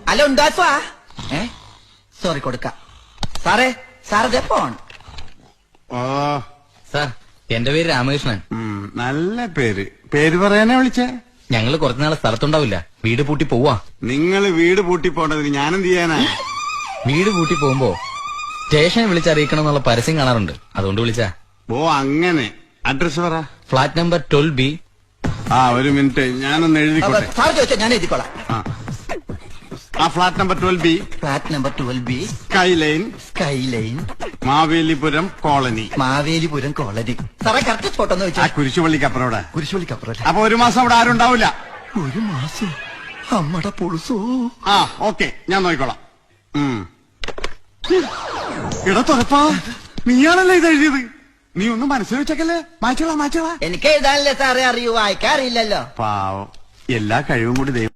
Hello ഉണ്ടാക്കുവാ sorry കൊടുക്ക സാറേ സാറേ ഫോൺ. ഓ സാർ, എന്റെ പേര് രാമകൃഷ്ണൻ. നല്ല പേര്. പേര് പറയാനാ വിളിച്ചേ? ഞങ്ങള് കുറച്ചുനാളെ സ്ഥലത്തുണ്ടാവില്ല, വീട് പൂട്ടി പോവാ. നിങ്ങള് വീട് പൂട്ടി പോണ്ടതിന് ഞാനെന്ത് ചെയ്യാനാ? വീട് പൂട്ടി പോകുമ്പോ സ്റ്റേഷനെ വിളിച്ചറിയിക്കണം എന്നുള്ള പരസ്യം കാണാറുണ്ട്, അതുകൊണ്ട് വിളിച്ചാ. ഓ അങ്ങനെ. അഡ്രസ് പറ. Flat number 12B. ആ ഒരു മിനിറ്റ്, ഞാനൊന്ന് എഴുതിക്കോട്ടെ. സാർ ചോദിച്ചാ ഞാൻ എഴുതിക്കോളാം. ആ flat number 12B. Flat number 12B, sky line, sky line, Mavelipuram colony. Mavelipuram colony. സാറേ കറക്റ്റ് സ്പോട്ട് ഒന്ന് ആ വെച്ചാ. കുരിശുപള്ളിക്കപ്പുറം. കുരിശുപള്ളിക്കപ്പുറം. അപ്പൊ ഒരു മാസം അവിടെ ആരും ഉണ്ടാവില്ല. ഒരു മാസം അമ്മടെ പൊളുസോ. ആ ഓക്കെ, ഞാൻ നോക്കിക്കോളാം. ഇട തുറപ്പാ, നീയാണല്ലേ ഇത് എഴുതിയത്? നീ ഒന്നും മനസ്സിൽ വെച്ചേക്കല്ലേ? മാച്ചോളാ. എനിക്ക് എഴുതാനല്ലേ സാറേ അറിയൂ, വായിക്കാറില്ലല്ലോ. പാവം, എല്ലാ കഴിവും കൂടി ദൈവം